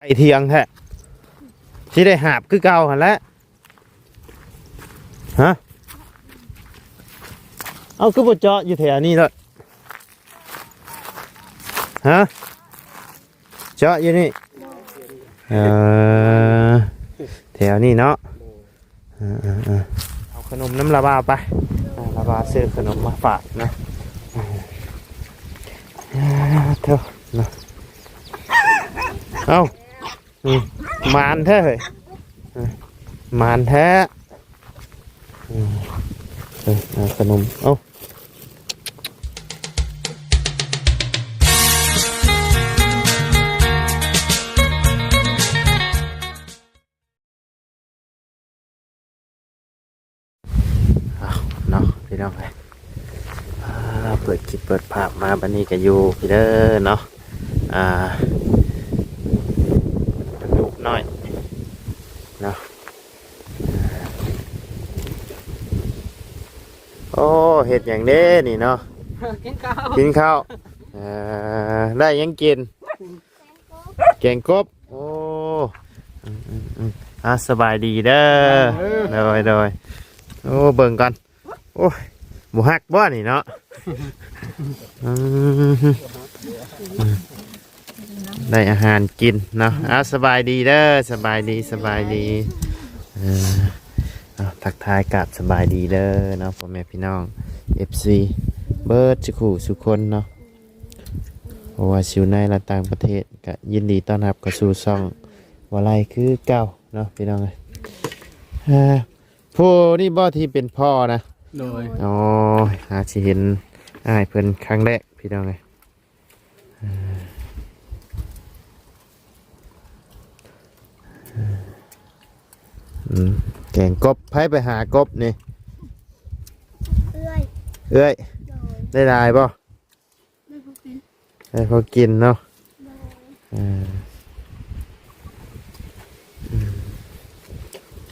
ไอเทียงแท้ที่ได้หาบคือเก่าหันแล้วฮะเอาคือบ่เจาะอยู่แถวนี้เลยฮะเจาะอยู่นี่แถวนี้เนาะเอาขนมน้ำละบาไปละบาซื้อขนมมาฝากนะเท่านะเอามานแท้เลยมานแท้ขนมเอาเนาะพี่น้องเลยเปิดคลิปเปิดภาพมาบันนี้ก็อยู่พี่เด้อเนาะลูกน้อยเนาะโอ้เห็ดอย่างเด้นี่เนาะกินข้าวได้ยังกินแกงกบโอ้สบายดีเด้อโดยโอ้เบิ่งกันโอ้ยหมูฮักบ้านี่เนาะได้อาหารกินเนาะสบายดีเด้อสบายดีทักทายกับสบายดีเด้อเนาะพ่อแม่พี่น้อง FC เบิร์ดสุคนเนาะเพราะว่าชิวในและต่างประเทศก็ยินดีต้อนรับกับสู่ช่องวาไลคือเก่าเนาะพี่น้องเลยผู้นี่บ่ที่เป็นพ่อนะโดยอ๋ออาจจะเห็นอ้ายเพิ่นครั้งแรกพี่น้องเลยแกงกบไปหากบนี่เอ้ยได้ลายป่ะได้พอกินเนาะ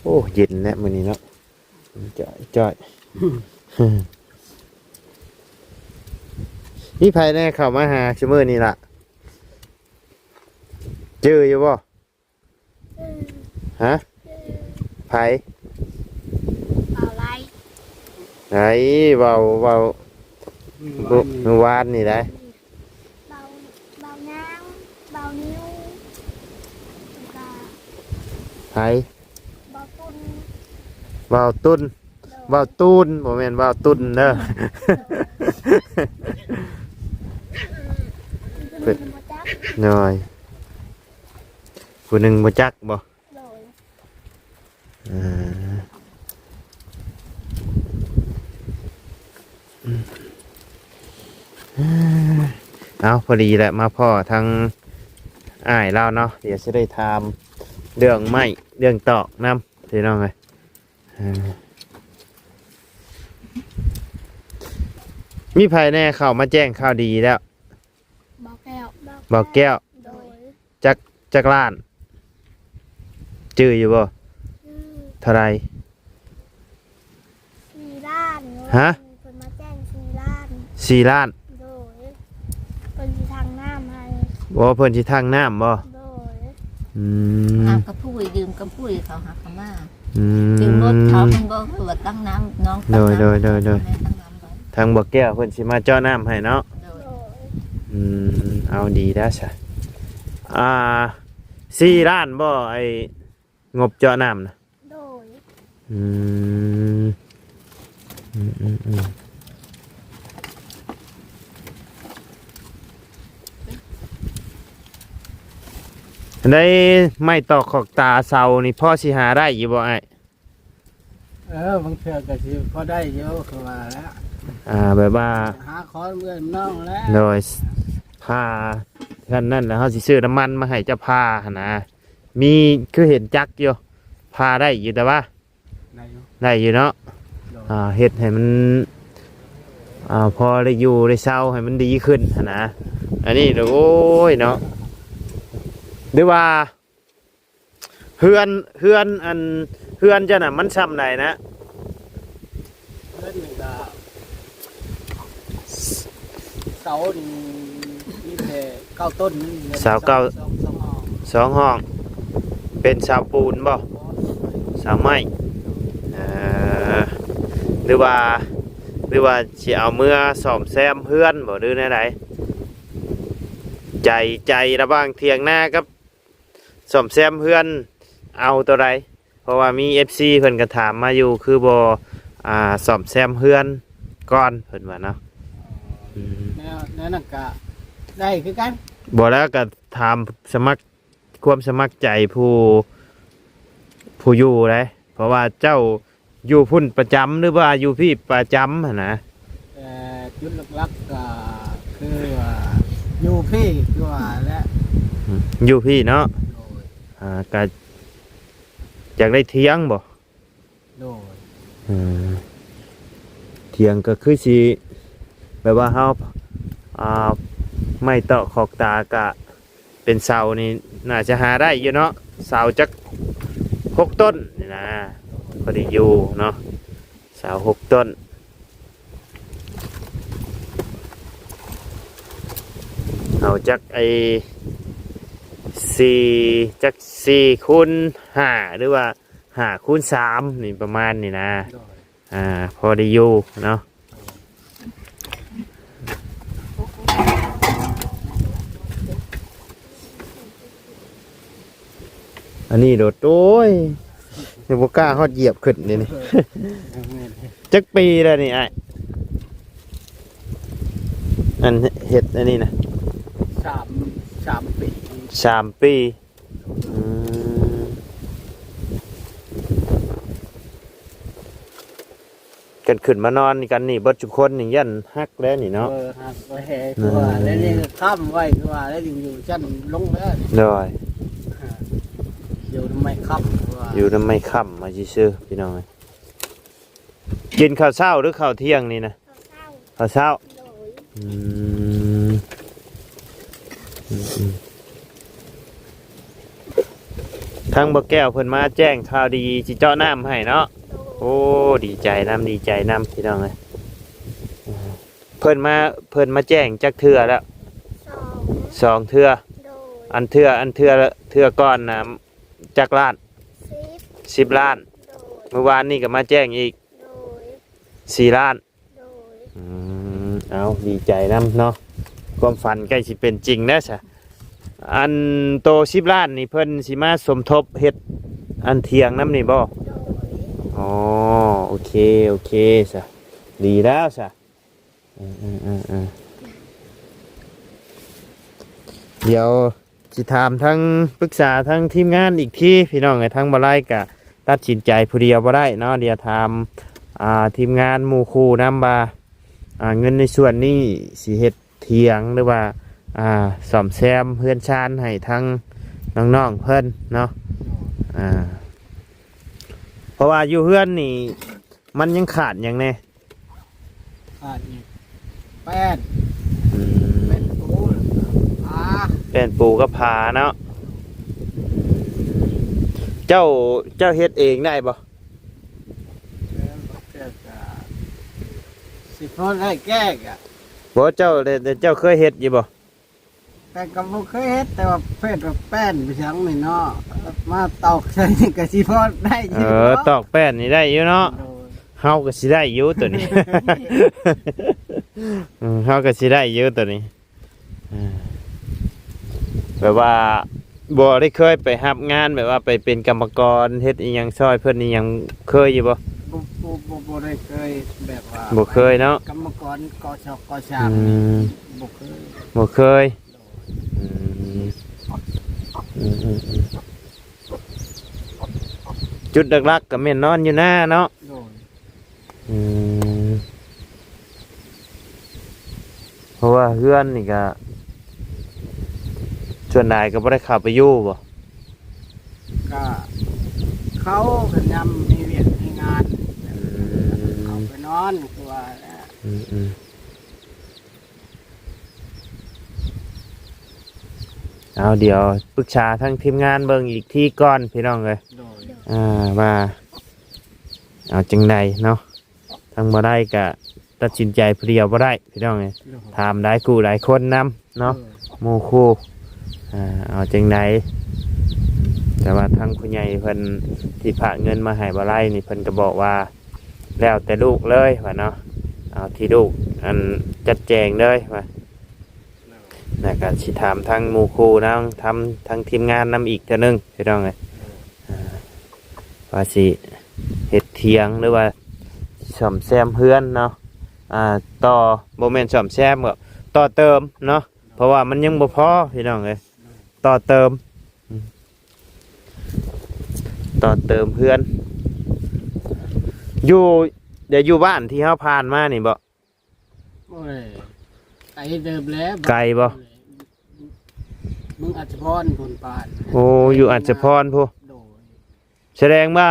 โอ้เย็นแล้วมื้อนี้เนาะจ่อยนี่ภายในเข้ามาหาชั่วโมงนี้ล่ะเจออยู่ป่ะฮะไผไหนเบาเมื่อวานนี่ได้เบานางเบานิ้วไผเบาตุนบ่แม่นเบาตุนเด้อหน่อยผู้หนึ่งบ่จักบ่เอาพอดีแหละมาพ่อทางอ้ายเราเนาะเดี๋ยวจะได้ทำเรื่องไม้เรื่องตอกน้ำพี่น้องเลยมีภายในเข้ามาแจ้งข่าวดีแล้วบอกแก้วจักล้านจื้ออยู่บ่เท่าไร4 ล้านฮะคนมาแจ้ง4 ล้าน4 ล้านโดยเพิ่นสิทางน้ำให้บ่เพิ่นสิทางน้ำบ่โดยหากระพุ้ยดื่มกระพุ้ยเขาหักกระมาดื่มรถเขามันก็คือว่าตั้งน้ำน้องโดยทางบ่แก้วเพิ่นสิมาเจาะน้ำให้เนาะเอาดีแล้วใช่4 ล้านบ่ไอ้งบเจาะน้ำนะโดยได้ไม่ตอกขอกตาเสานี่พ่อสิหาได้อยู่บ่ไอ้บางเทื่อก็สิพอได้เยอะคือว่าแล้วแบบว่าหาขอเงินน้องแล้วโดยผ้าท่านนั่นแหละเขาสิซื้อน้ำมันมาให้เจ้าผ้านะมีคือเห็นจักอยู่ผ้าได้อยู่แต่ว่าได้อยู่เนาะเห็ดให้มันพอได้อยู่ได้เศร้าให้มันดีขึ้นนะอันนี้โอ้ยเนาะหรือว่าเฮือนเจ้าน่ะมันซ้ำไหนนะเสานี่มีแต่9 ต้นเสาเก้า 2 ห้องเป็นเสาปูนบ่เสาไม้หรือว่าสิเอาเมื่อซ่อมแซมเฮือนบ่หรือแนวใดใจระหว่างเถียงหน้ากับซ่อมแซมเฮือนเอาตัวใดเพราะว่ามี FC เพิ่นก็ถามมาอยู่คือบ่ซ่อมแซมเฮือนก่อนเพิ่นว่าเนาะแนวนั้นก็ได้คือกันบ่แล้วก็ถามความสมัครใจผู้อยู่เลยเพราะว่าเจ้าอยู่พุ่นประจำหรือว่าอยู่พี่ประจำหั่นนะจุดหลักๆก็คือว่าอยู่พี่คือว่าและอยู่พี่เนาะก็อยากได้เถียงบ่โดยเถียงก็คือสิแบบว่าเฮาไม่เตาะขอกตากะเป็นเสานี่น่าจะหาได้อยู่เนาะเสาจัก6 ต้นนี่นะพอดีอยู่เนาะเสา6 ต้นเอาจัก4 คูณ 5หรือว่า5 คูณ 3นี่ประมาณนี่นะพอได้อยู่เนาะอันนี้โดดโอ้ยเดี๋ยวกล้าฮอดเหยียบขึ้นนี่ จักปีแล้วนี่ไอ้อันเห็ดอันนี้นะ3 ปี3 ปีกันขึ้นมานอนกันนี่บัดทุกคนนี่ยันฮักแล้วนี่เนาะฮักไว้คือว่าแล้วนี่ข้ามไว้คือว่าแล้วอยู่ชั้นลงแล้วเลยอยู่ทำไมค่ำอยู่ทำไมค่ำมาซื่อพี่น้องกินข้าวเช้าหรือข้าวเที่ยงนี่นะข้าวเช้าทางบ่แก้วเพิ่นมาแจ้งข่าวดีสิเจาะน้ำให้เนาะโอ้ดีใจน้ำพี่น้องเลยเพิ่นมาแจ้งจักเทื่อแล้ว2 เทื่ออันเทื่อก้อนนะจักล้าน10 ล้านเมื่อวานนี่ก็มาแจ้งอีก4 ล้านเอาดีใจน้ำเนาะความฝันใกล้สิเป็นจริงแล้วใช่อันโต10 ล้านนี่เพิ่นสิมาสมทบเฮ็ดอันเทียงน้ำนี่บ่อ๋อโอเคซะดีแล้วซะเดี๋ยวสิถามทั้งปรึกษาทั้งทีมงานอีกที่พี่น้องไอ้ทั้งบ่ได้กะตัดสินใจผู้เดียวบ่ได้เนาะเดี๋ยวถามทีมงานหมู่คู่นำบ่าเงินในส่วนนี้สิเฮ็ดเถียงหรือว่าซ่อมแซมเฮือนชานให้ทั้งน้องๆเพิ่นเนาะเพราะว่าอยู่เฮือนนี่มันยังขาดอย่างแน่ขาดอีกแป้นปูกับผาเนาะเจ้าเฮ็ดเองได้บ่สิพอได้แก้กะบ่เจ้าเคยเฮ็ดอยู่บ่แต่ก็บ่เคยเฮ็ดแต่ว่าเพชรกับแป้นไปชังนี่เนาะมาตอกใส่ก็สิพอได้อยู่ตอกแป้นนี่ได้อยู่เนาะเฮาก็สิได้อยู่ตัวนี้เฮาก็สิได้อยู่ตัวนี้แบบว่าบ่ได้เคยไปรับงานแบบว่าไปเป็นกรรมกรเฮ็ดอีหยังซอยเพิ่นอีหยังเคยอยู่บ่ได้เคยแบบว่าบ่เคยเนาะกรรมกรกชกชามบ่เคยจุดหลักๆก็แม่นนอนอยู่หน้าเนาะเพราะว่าเฮือนนี่ก็ส่วนนายก็ไม่ได้ขับไปอยู่บ่ก็เขาเป็นยำมีเวียนมีงานเขาไปนอนตัวเอาเดี๋ยวปรึกษาทั้งทีมงานเบิ่งอีกที่ก่อนพี่น้องเลยว่าเอาจังใดเนาะทั้งบ่ได้ก็ตัดสินใจเพียวบ่ได้พี่น้องเลยถามได้กูหลายคนนำเนาะหมู่คู่ เอาจังไดแต่ว่าทางผู้ใหญ่เพิ่นที่ฝากเงินมาให้บ่ไล่นี่เพิ่นก็บอกว่าแล้วแต่ลูกเลยว่าเนาะเอาที่ลูกอันจัดแจงเลยว่าแล้วก็สิถามทางหมู่ครูนำทำทางทีมงานนำอีกเทื่อนึงพี่น้องเอ้ยว่าสิเฮ็ดเถียงหรือว่าซ่อมแซมเฮือนเนาะต่อบ่แม่นซ่อมแซมก็ต่อเติมเนาะเพราะว่ามันยังบ่พอพี่น้องเอ้ยต่อเติมเพื่อนอยู่เดี๋ยวอยู่บ้านที่เฮาผ่านมานี่บ่ โอ้ยไกลเดิมแล้ว ไกลบ่ มึงอัจฉพรคนปาน โอ้อยู่อัจฉพรพู โดย แสดงว่า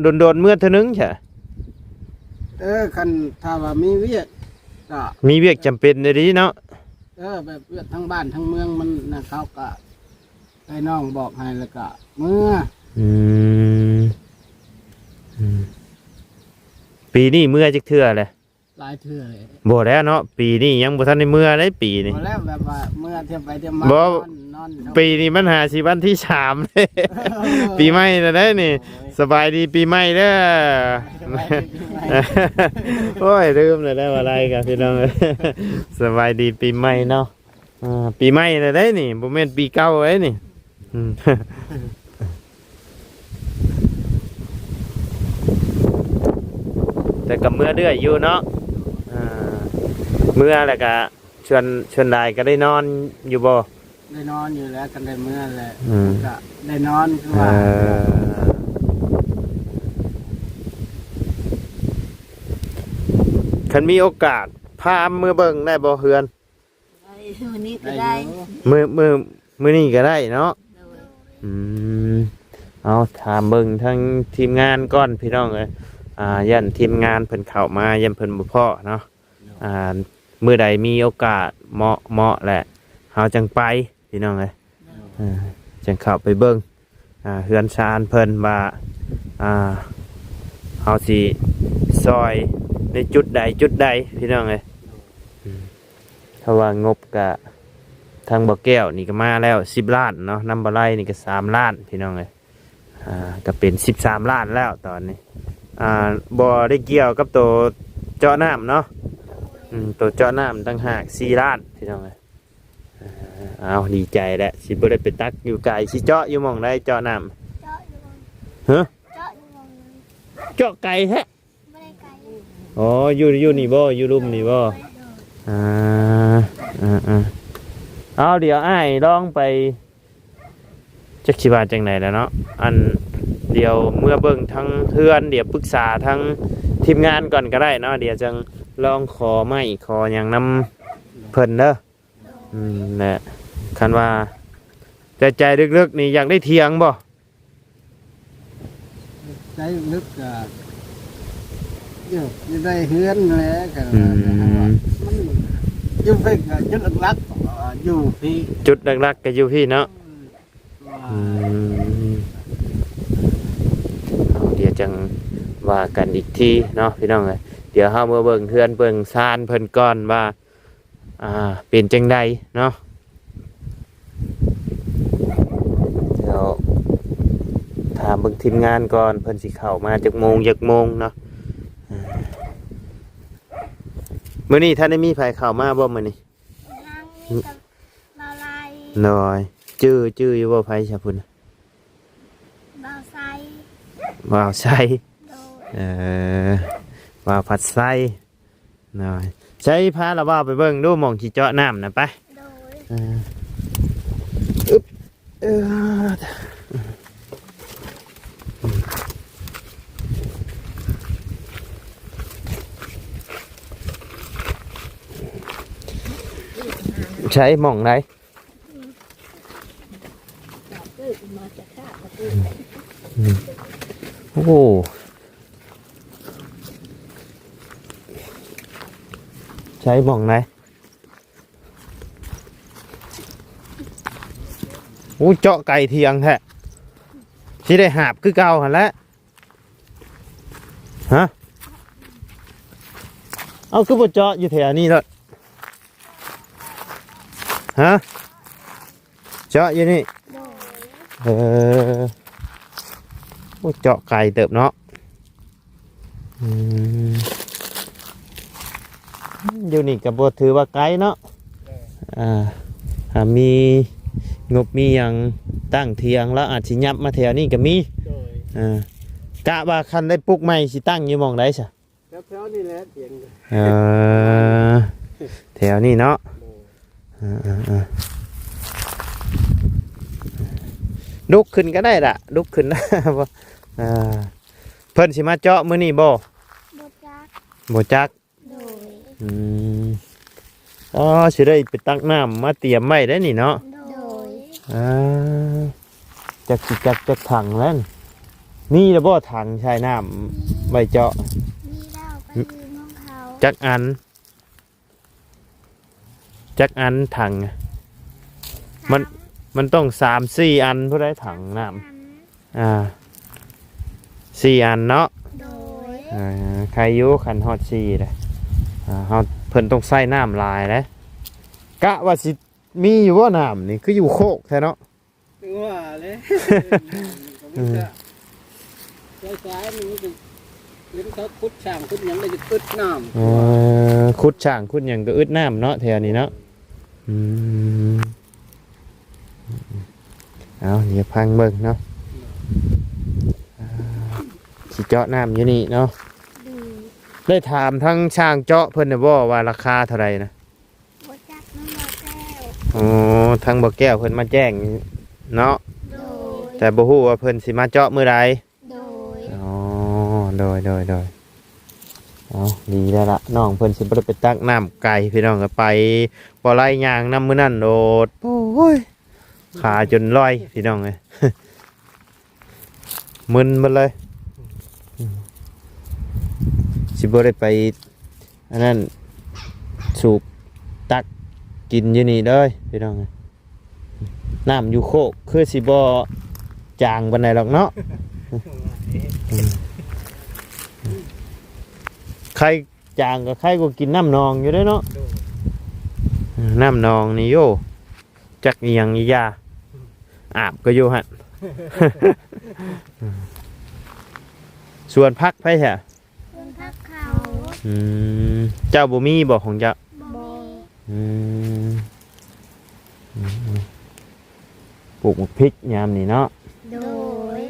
โดนเมื่อเท่านึงใช่ คันถ้าว่ามีเวียกก็ มีเวียกจำเป็นในนี้เนาะ แบบเวียกทั้งบ้านทั้งเมืองมันนะเขาก็ไอ้น้องบอกให้แล้วก็เมื่อ อืมปีนี้เมื่อจักเทื่อเลย หลายเทื่อเลย บ่แล้วเนาะปีนี้ยังบ่ทันได้เมื่อได้ปีนี้ พอแล้วแบบว่าเมื่อเที่ยวไปเที่ยวมา บ่ นอน ปีนี้มันหาสิวันที่3เลยปีใหม่แล้วได้นี่สบายดีปีใหม่เด้อ โอ้ยลืมเลยได้ว่าอะไรกันพี่น้อง สบายดีปีใหม่เนาะปีใหม่เลยได้นี่บ่แม่นปีเก่าไอ้นี่แต่กับเมื่อเดือยอยู่เนาะเมื่อแล้วก็ชวนได้ก็ได้นอนอยู่บ่ ได้นอนอยู่แล้วกันได้เมื่อแหละ อืม ก็ได้นอนคือว่า คันมีโอกาสพามือเบิ่งได้บ่เฮือน วันนี้ก็ ได้ ได้ อยู่ มือนี่ก็ได้เนาะ โดย เอาถามเบิ่งทั้งทีมงานก่อนพี่น้องเอ้ยยันทีมงานเพิ่นเข้ามายันเพิ่นบ่พอเนาะมื้อใดมีโอกาสเหมาะแหละเฮาจังไปพี่น้องเอ้ยจังเข้าไปเบิ่งเฮือนชานเพิ่นว่าเฮาสิซอยในจุดใดพี่น้องเอ้ยถ้าว่างบก็ทางบ่อแก้วนี่ก็มาแล้ว10 ล้านเนาะน้ำบ่อไร่นี่ก็3 ล้านพี่น้องเอ้ยก็เป็น13 ล้านแล้วตอนนี้บ่ได้เกี่ยวกับตัวเจาะน้ำเนาะตัวเจาะน้ำตั้งหาก4 ล้านพี่น้องเอ้ยเอาดีใจแหละสิบ่ได้ไปตักอยู่ไกลสิเจาะอยู่หม่องใดเจาะน้ำ เจาะอยู่บน ฮะ เจาะอยู่บน เจาะไกลแท้ ไม่ได้ไกล อ๋ออยู่นี่บ่อยู่ลุ่มนี่บ่เอาเดี๋ยวอ้ายลองไปจักสิว่าจังไหนแล้วเนาะอันเดี๋ยวเมื่อเบิ่งทั้งเพื่อนเดี๋ยวปรึกษาทั้งทีมงานก่อนก็ได้เนาะเดี๋ยวจังลองขอไม่ขออย่างนำเพิ่นเด้อแหละคันว่าใจลึกๆนี่อยากได้เถียงบ่ ได้ลึกก็อยู่ได้เฮือนแหล้วกันมันอยู่เพิ่งก็จุดหลักๆอยู่พี่ จุดหลักๆก็อยู่พี่เนาะเดี๋ยวจังว่ากันอีกทีเนาะพี่น้องเอ้ยเดี๋ยวเฮามาเบิ่งเพื่อนเบิ่งซานเพิ่นก่อนว่าเป็นจังใดเนาะเดี๋ยวถามเบิ่งทีมงานก่อนเพิ่นสิเข้ามาจักโมงเนาะมื้อนี้ท่านได้มีไผเข้ามาบ่มื้อนี้ นั่งมีกับเบาลาย น้อยจื้ออยู่บ่ไผซะพุ่น เบาไซ ว้าวใส่ โดย ว้าวผัดไส้น้อยใช้พาเราว่าไปเบิ่งดูหม่องที่เจาะน้ำนะไป โดย อึ๊บใช้หม่องไหน มาจากข้าประตู โอ้โหใช้หม่องไหนโอ้เจาะไก่เทียงแท้ที่ได้หาบคือเก่าหันแล้วฮะเอาคือบ่เจาะอยู่แถวนี้เลยฮะ เจาะอยู่นี่ โดย โอ้เจาะไก่เติบเนาะอยู่นี่ก็บ่ถือว่าไกลเนาะมีงบมีหยังตั้งเทียงแล้วอาจสิยับมาแถวนี้ก็มี โดย กะว่าคันได้ปลูกใหม่สิตั้งอยู่หม่องใดซะ แถวๆนี่แหละเถียง แถวนี้เนาะลุกขึ้นก็ได้ล่ะลุกขึ้น บ่เพิ่นสิมาเจาะมื้อนี้บ่ บจัก บ่จัก โดย อ๋อสิได้ไปตักน้ำมาเตรียมไว้ได้นี่เนาะ โดย จักสิจักจักถังแล้วนี่แล้วบ่ถังใช้น้ำไว้เจาะ มีเล่าไปยืมของเขา จักอันถังมันต้อง3-4 อันผู้ใดถังน้ำ4 อันเนาะ โดย ใครอยู่คันฮอด4เลยเฮาเพิ่นต้องใส่น้ำลายเลยกะว่าสิมีอยู่บ่น้ำนี่คืออยู่โคกแท้เนาะ ว่าเลยใช้ๆมันก็เลี้ยงเขาขุดช่างขุดหยังได้จะขุดน้ำ ขุดช่างขุดหยังก็อึดน้ำเนาะแถวนี้เนาะเอาเดี๋ยวพังเบิ่งเนาะสิเจาะน้ำอยู่นี่เนาะ โดย ได้ถามทั้งช่างเจาะเพิ่นน่ะบ่ว่าราคาเท่าไหร่นะ บจักน้ำบ่แก้ว อ๋อทางบ่แก้วเพิ่นมาแจ้งเนาะ โดย แต่บ่ฮู้ว่าเพิ่นสิมาเจาะมื้อใด โดย อ๋อโดยเอาดีแล้วล่ะน้องเพิ่นสิบ่ได้ไปตักน้ำไก่พี่น้องก็ไปบ่ไล่ย่างน้ำมื้อนั้นโดดโอ้ยขาจนลอยพี่น้องเอ้ย มึนหมดเลยสิบ่ได้ไปอันนั้นสูบตักกินอยู่นี่เด้อพี่น้องเอ้ยน้ำอยู่โคกคือสิบ่จางปานใดหรอกเนาะ ใครจางกับใครก็กินน้ำนองอยู่ได้เนาะน้ำนองนี่โยจักอีหยังอียาอาบก็โยฮะ ส่วนพักไปฮะ เพิ่นพักเขา เจ้าบ่มีบอกของเจ้า บ่ ปลูกพริกยามนี่เนาะ โดย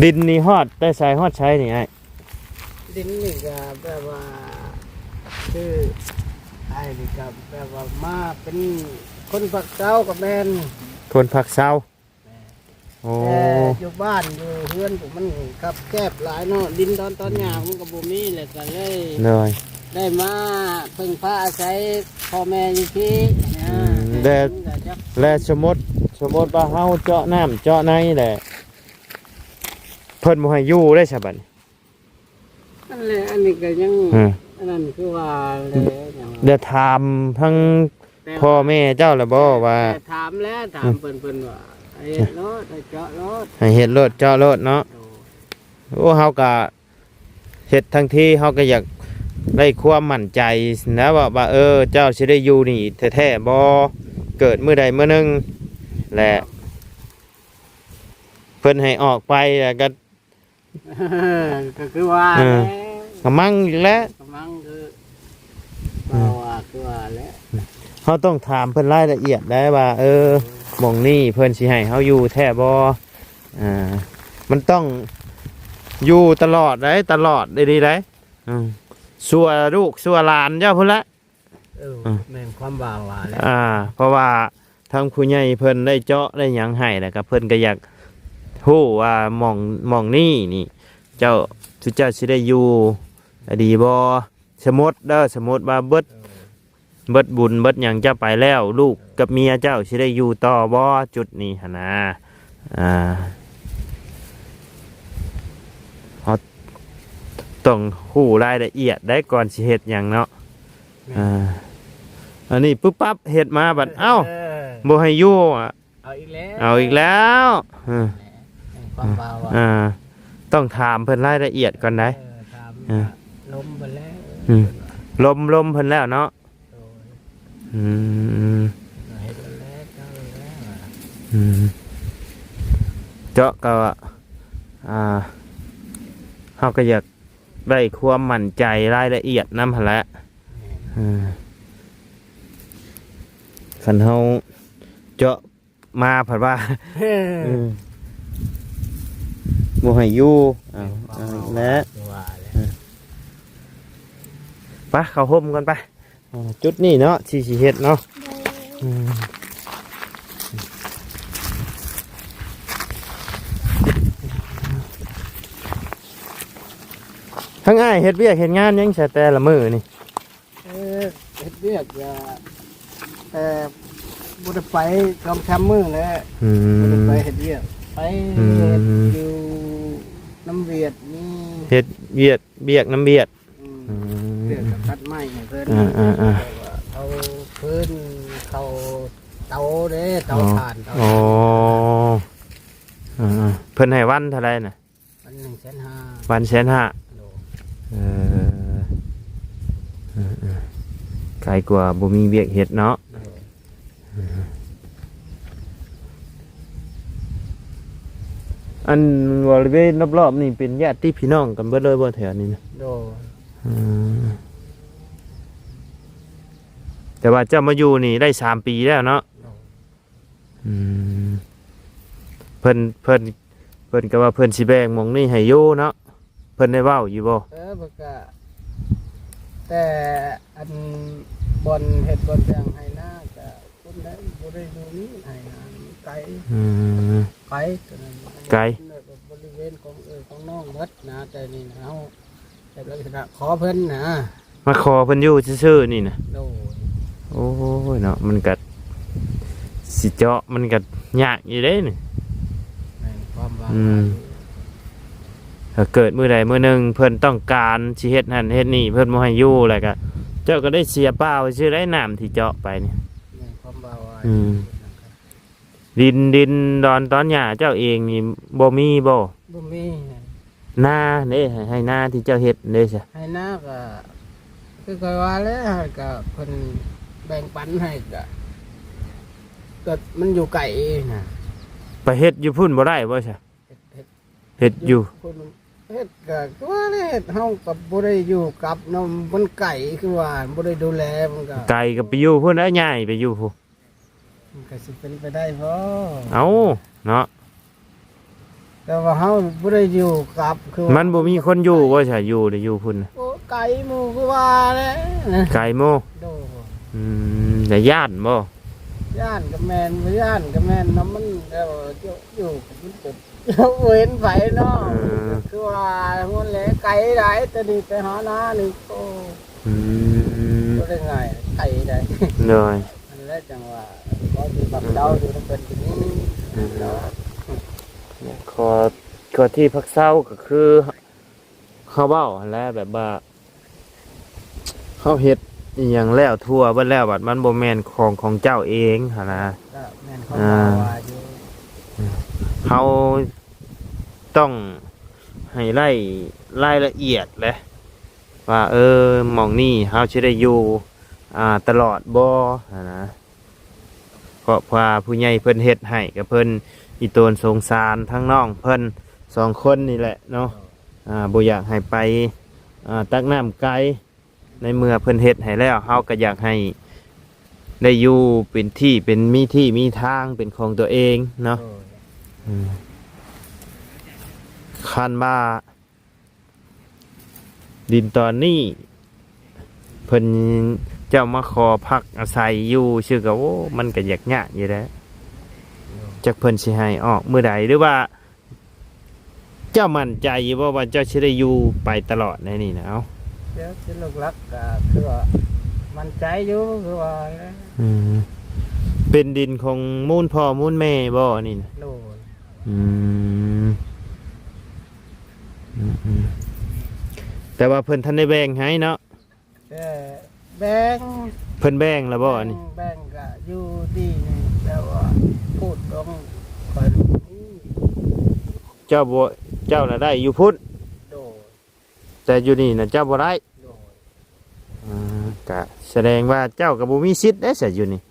ดินนี่ฮอดได้ใช้ฮอดใช้นี่ไอ้ ดินนี่ก็แบบว่าคือไอ้นี่ก็แบบว่ามาเป็นคนปักเจ้ากับแม่น คนผักเซาโอ้ แต่อยู่บ้านอยู่เพื่อนผมมันกับแคบหลายเนาะดินตอนหยามันก็บ่มีเลยก็เลย เลย ได้มาพึ่งพาอาศัยพ่อแม่อยู่ที่ และสมมติว่าเฮาเจาะน้ำเจาะในแหละเพิ่นบ่ให้อยู่ได้ซะบัดนี้ นั่นแหละอันนี้ก็ยัง อันนั้นคือว่าเลยอย่าง เดี๋ยวถามทั้งพ่อแม่เจ้าแล้วบ่ว่า แต่ถามแล้วถามเพิ่นว่าไอ้รถไอ้เจาะรถ ให้เฮ็ดรถเจาะรถเนาะโอ้เฮาก็เฮ็ดทั้งที่เฮาก็อยากได้ความมั่นใจนะว่าเจ้าสิได้อยู่นี่แท้ๆบ่เกิดมื้อใดมื้อหนึงแหละเพิ่นให้ออกไปแล้วก็ ก็คือว่า กำมังอีกแล้ว กำลังคือว่าคือว่าแล้ว เขาต้องถามเพิ่นรายละเอียดได้ว่าหม่องนี่เพิ่นสิให้เฮาอยู่แท้บ่มันต้องอยู่ตลอดได้ตลอดดีๆได้สัวลูกสัวหลานเจ้าพุ่นละ แม่นความบ่าวว่าแล้ว เพราะว่าทางผู้ใหญ่เพิ่นได้เจาะได้หยังให้แล้วก็เพิ่นก็อยากฮู้ว่าหม่องนี่นี่เจ้าสิได้อยู่ดีบ่สมมุติว่าเบิดบุญเบิดหยังเจ้าไปแล้วลูกกับเมียเจ้าสิได้อยู่ต่อบ่จุดนี้หั่นนะเขาต้องฮู้รายละเอียดได้ก่อนสิเฮ็ดหยังเนาะอันนี้ปุ๊บปั๊บเฮ็ดมาบัดเอ้าบ่ให้อยู่เอาอีกแล้ว เอาอีกแล้วความบ่าวว่า ต้องถามเพิ่นรายละเอียดก่อนได้ ถามลมไปแล้ว ลมเพิ่นแล้วเนาะ เฮ็ดแล้วเจ้าแล้ว เจาะก็เฮาก็อยากได้ความมั่นใจรายละเอียดนำหั่นแหละคันเฮาเจาะมาผัดว่าบ่ให้อยู่และไปเข้าห่มกันไปจุดนี้เนาะที่สิเฮ็ดเนาะทั้งอ้ายเฮ็ดเวียกเฮ็ดงานยังใช้แต่ละมื้อนี่เฮ็ดเวียกแต่บ่ได้ไปกำช้ำมือเลยบ่ได้ไปเฮ็ดเวียกไปอยู่น้ำเวียดนี่เฮ็ดเวียกน้ำเวียดเวียกกับตัดไม้ให้เพิ่นเอาเพิ่นเข้าเตาเด้เตาถ่านอ๋อเพิ่นให้วันเท่าไรน่ะวัน1,500,000วัน1,500,000ไกลกว่าบ่มีเวียกเฮ็ดเนาะอันบริเวณรอบๆนี่เป็นญาติพี่น้องกันเบิดเลยบ่แถวนี้นะแต่ว่าเจ้ามาอยู่นี่ได้3 ปีแล้วเนาะเพิ่นก็ว่าเพิ่นสิแบ่งหม้องนี่ให้อยู่เนาะเพิ่นได้เว้าอยู่บ่บ่ก็แต่อันบอนเฮ็ดบอนแบ่งให้หน้าก็คนได้บ่ได้อยู่นี่ให้นาไกลไกลตัวนั้นไกลบริเวณของน้องเบิดนะแต่นี่เฮาแต่ลักษณะขอเพิ่นนะมาขอเพิ่นอยู่ซื่อๆนี่นะโอ้ยเนาะมันก็สิเจาะมันก็ยากอยู่เด้นี่ความว่าถ้าเกิดมื้อใดมื้อหนึ่งเพิ่นต้องการสิเฮ็ดนั่นเฮ็ดนี่เพิ่นบ่ให้อยู่แล้วก็เจ้าก็ได้เสียเปล่าซื่อได้น้ำที่เจาะไปนี่ความว่าดินดอนตอนหญ้าเจ้าเองนี่บ่มีบ่มีนาเด้ให้นาที่เจ้าเฮ็ดเด้ซะให้นาก็คือก็ว่าแล้วก็เพิ่นแบ่งปันให้ก็มันอยู่ไกลน่ะไปเฮ็ดอยู่พุ่นบ่ได้บ่ซะเฮ็ดอยู่เฮ็ดก็ว่าเฮ็ดเฮาก็บ่ได้อยู่กับเนาะมันไกลคือว่าบ่ได้ดูแลมันก็ไกลก็ไปอยู่พุ่นแล้วย้ายไปอยู่พุ่นมันก็สิเป็นไปได้บ่เอ้าเนาะแต่ว่าเฮาบ่ได้อยู่กับคือมันบ่มีคนอยู่บ่ใช่อยู่ได้อยู่พุ่นโอ้ไกลหมู่คือว่าแหละไกลหมู่แต่ย่านบ่ย่านก็แม่นบ่ย่านก็แม่นนำมันแล้วอยู่มันเป็นเว้นไผเนาะคือว่ามันแหละไกลหลายแต่นี่ไปหานานี่โอ้บ่ได้ง่ายไกลได้เลยนั่นแหละจังว่าขอสิบักเดาอยู่ต้องเป็นที่นี้เนาะขอที่พักเศร้าก็คือเขาเว้าแล้วแบบว่าเขาเฮ็ดอีหยังแล้วทั่วเบิดแล้วบัดมันบ่แม่นของเจ้าเองหั่นนะแม่นเขาว่าอยู่เฮาต้องให้รายละเอียดแหละว่าหม่องนี้เฮาสิได้อยู่ตลอดบ่หั่นนะเพราะว่าผู้ใหญ่เพิ่นเฮ็ดให้ก็เพิ่นอีโตนสงสารทั้งน้องเพิ่น2 คนนี่แหละเนาะบ่อยากให้ไปตักน้ำไกลในเมื่อเพิ่นเฮ็ดให้แล้วเฮาก็อยากให้ได้อยู่เป็นที่เป็นมีทางเป็นของตัวเองเนาะคันว่าดินตอนนี้เพิ่นเจ้ามาขอพักอาศัยอยู่ชื่อก็โอ้มันก็ยากอยู่แล้วจักเพิ่นสิให้ออกมื้อใดหรือว่าเจ้ามั่นใจว่าเจ้าสิได้อยู่ไปตลอดในนี่นะเอาเดี๋ยวสิลูกรักก็คือว่ามั่นใจอยู่คือว่าเป็นดินของมูลพ่อมูลแม่บ่นี่นะโลแต่ว่าเพิ่นทันได้แบ่งให้เนาะแบ่งเพิ่นแบ่งแล้วบ่นี่แบ่งก็อยู่ดีนี่แล้วว่าพูดตรงคอยเจ้าน่ะได้อยู่พุ่นแต่อยู่นี่น่ะเจ้าบ่ได้ก็แสดงว่าเจ้าก็บ่มีสิทธิ์ได้ซะอยู่นี่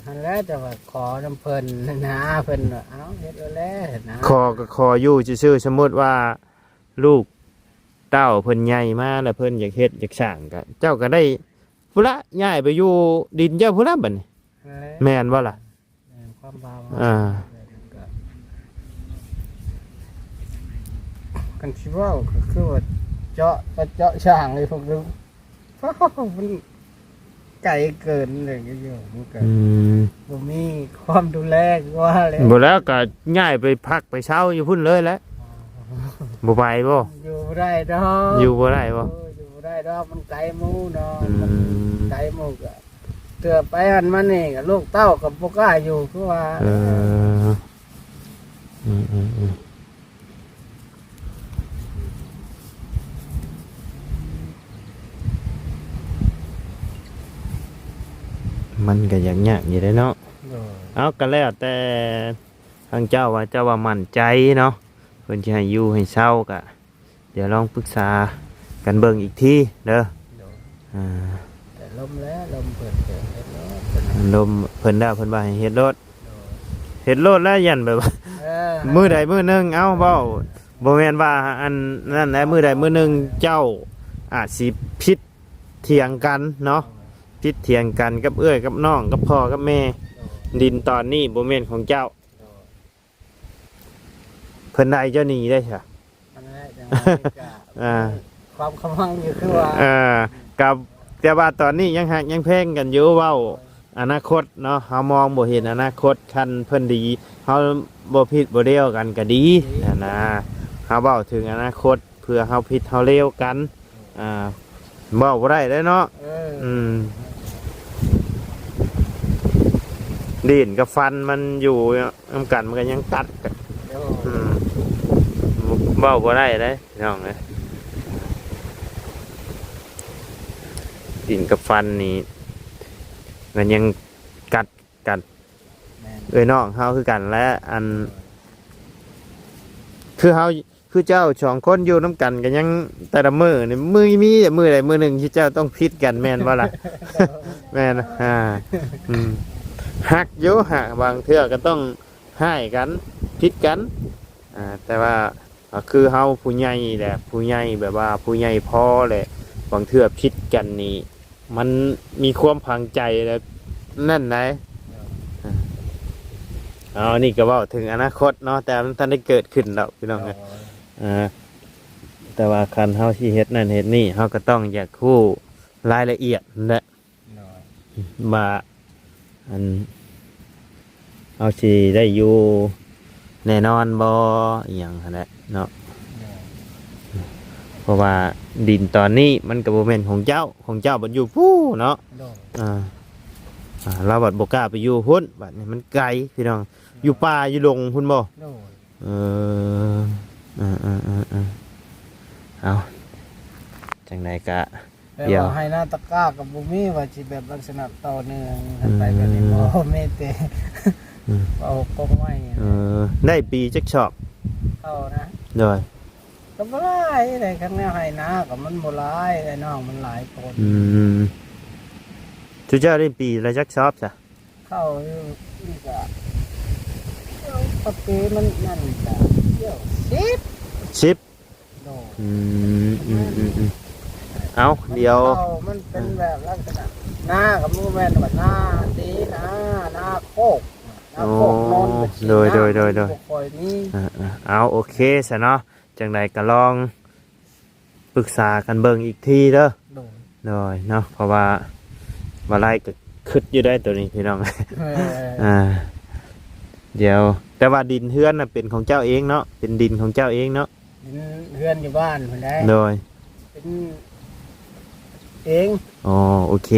หั่นแห แล้วแต่ว่าขอน้ำเพิ่นนะเพิ่นว่าเอาเฮ็ดเอาแล้วนะ คอก็คออยู่ซื่อๆสมมุติว่าลูกเต้าเพิ่นใหญ่มาแล้วเพิ่นอยากเฮ็ดอยากสร้างก็เจ้าก็ได้พุ่นละย้ายไปอยู่ดินเจ้าพุ่นละบัดนี้แม่นบ่ล่ะ ความเบา อ่า กันสิว่าก็คือว่าเจาะช่างเลยพวกนึงมันไกลเกินเลยก็อยู่มันก็ อืม บ่มีความดูแลว่าแล้ว บ่แล้วก็ย้ายไปพักไปเช่าอยู่พุ่นเลยแหล้วบ่ไปบ่ อยู่บ่ได้ดอก อยู่บ่ได้บ่ อยู่บ่ได้ดอกมันไกลหมู่เนาะ อื มัน ม ไกลหมู่ก็เตือไปหันมานี่ก็ลูกเต้ากับบ่กล้าอยู่คือว่า เอออืมมันก็อย่างยากอยู่ได้เนาะ โดย เอากันแล้วแต่ทางเจ้าว่าเจ้าว่ามั่นใจเนาะเพิ่นสิให้อยู่ให้เช่าก็เดี๋ยวลองปรึกษากันเบิ่งอีกทีเด้อ โดย อ่า แต่ลมแล้วลมเปิดเฮ็ดแล้วเพิ่น ลมเพิ่นได้เพิ่นว่าให้เฮ็ดรถเฮ็ดรถแล้วยันแบบว่า เออ มื้อใดมื้อหนึงเอ้าเว้าบ่แม่นว่าอันนั่นแหละมื้อใดมื้อหนึงเจ้าอาจสิผิดเถียงกันเนาะผิดเถียงกันกับเอื้อยกับน้องกับพ่อกับแม่ ดินตอนนี้บ่แม่นของเจ้าเพิ่นได้เจ้าหนี้ได้ใช่ อันนั้นแหละจังหวะนี้ก็ อ่า ความคำวังอยู่คือว่า กับแต่ว่าตอนนี้ยังหักยังแพงกันอยู่เว้าอนาคตเนาะเฮามองบ่เห็นอนาคตคันเพิ่นดีเฮาบ่ผิดบ่เดียวกันก็ดีนะเฮาเว้าถึงอนาคตเพื่อเฮาผิดเฮาเลวกันเว้าบ่ได้เด้อเนาะ เออ ดินกับฟันมันอยู่นํกันมันก็ยังตัดกัน เดี๋ยว เว้าบ่ได้เด้พี่น้องเอ้ยดินกับฟันนี่มันยังกัดกัน แม่น เอ้ยน้องเฮาคือกันและอันคือเฮาคือเจ้าสองคนอยู่น้ำกันกันยังแต่ละมือนี่มือมีแต่มือใดมือหนึ่งที่เจ้าต้องพิดกันแม่นว่าล่ะ แม่นหักอยู่หักบางเทื่อก็ต้องให้กันพิดกันแต่ว่าคือเฮาผู้ใหญ่แหละผู้ใหญ่แบบว่าผู้ใหญ่พอแหละบางเทื่อพิดกันนี่มันมีความพังใจแล้วนั่นไหน นี่ก็เว่าถึงอนาคตเนาะแต่มันทันได้เกิดขึ้นแล้วพี่น้องนะแต่ว่าคันเฮาที่เฮ็ดนั่นเฮ็ดนี่เฮาก็ต้องอยากคู่รายละเอียดนั่นแหละว่าอันเฮาสิได้อยู่แน่นอนบ่อหยังนั่นแหละเนาะเพราะว่าดินตอนนี้มันก็บ่แม่นของเจ้าบ่อยู่ผู้เนาะเราบัดบ่กล้าไปอยู่พุ่นบัดนี้มันไกลพี่น้องอยู่ป่าอยู่ดงพุ่นบ่เอาจังไดกะ เดี๋ยวให้หน้าตะกร้ากับบุมี่ว่าสิแบบลักษณะต่อเนื่องไปแบบนี้บ่แม่เตเอากงไว้ ได้ปีจักชอบ เข้านะ โดย ก็บ่หลายได้ข้างแนวให้นาก็มันบ่หลายไอ้น้องมันหลายคน ทุเจ้าได้ปีละจักชอบจ้ะ เข้าอยู่นี่ก็ปกติมันนั่นก็เดี๋ยว10 โด เอาเดี๋ยว มันเป็นแบบลักษณะหน้ากับมือแม่นแบบหน้าดีนะหน้าโคกนอน โดยคอยนี้ เอาโอเคซะเนาะจังไดก็ลองปรึกษากันเบิ่งอีกทีเด้อโดยเนาะเพราะว่าบ่ไรก็คิดอยู่ได้ตัวนี้พี่น้อง เดี๋ยวแต่ว่าดินเฮือนน่ะเป็นของเจ้าเองเนาะเป็นดินของเจ้าเองเนาะ เพื่อนอยู่บ้านคนได้ โดย เป็นเอง อ๋อโอเค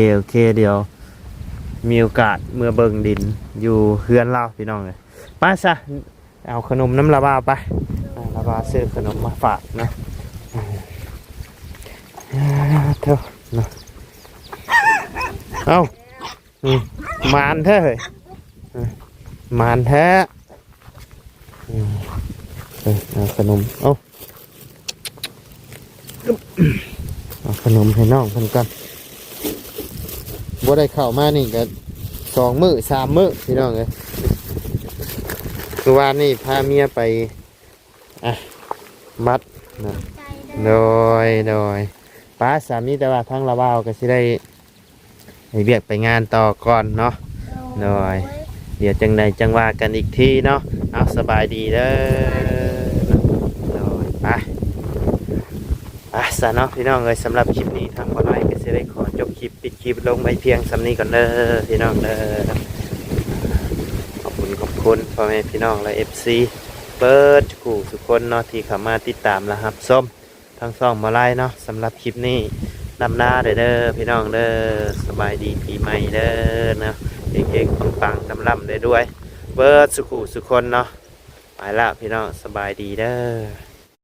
เดี๋ยวมีโอกาสเมื่อเบิ่งดินอยู่เฮือนเราพี่น้องเลยไป้าซะเอาขนมน้ำละบาไปละบาซื้อขนมมาฝากนะเท่านะเอามานแท้เลยมานแท้เอาขนมเอาขนมให้น้องเพิ่นก่อนบ่ได้เข้ามานี่ก็ 2 มื้อ3 มื้อพี่น้องเอ้ยคือว่านี่พาเมียไปมัดนะ ใจ โดยป้าสามีแต่ว่าทั้งละว่าวก็สิได้ให้เรียกไปงานต่อก่อนเนาะ โดย เดี๋ยวจังใดจังว่ากันอีกทีเนาะเอาสบายดีเด้อโดยไปซะเนาะพี่น้องเอ้ยสำหรับคลิปนี้ทางบ่ไลก็สิได้ขอจบคลิปปิดคลิปลงไปเพียงสำนี้ก่อนเด้อพี่น้องเด้อขอบคุณพ่อแม่พี่น้องและ FC เปิดกูสุกคนเนาะที่เข้ามาติดตามและรับชมทั้งสองบ่ไลเนาะสำหรับคลิปนี้นำหน้าเด้อพี่น้องเด้อสบายดีปีใหม่เด้อเนาะเก่งๆปังๆลำๆได้ด้วยเปิดสุขุสุคนเนาะไปละพี่น้องสบายดีเด้อ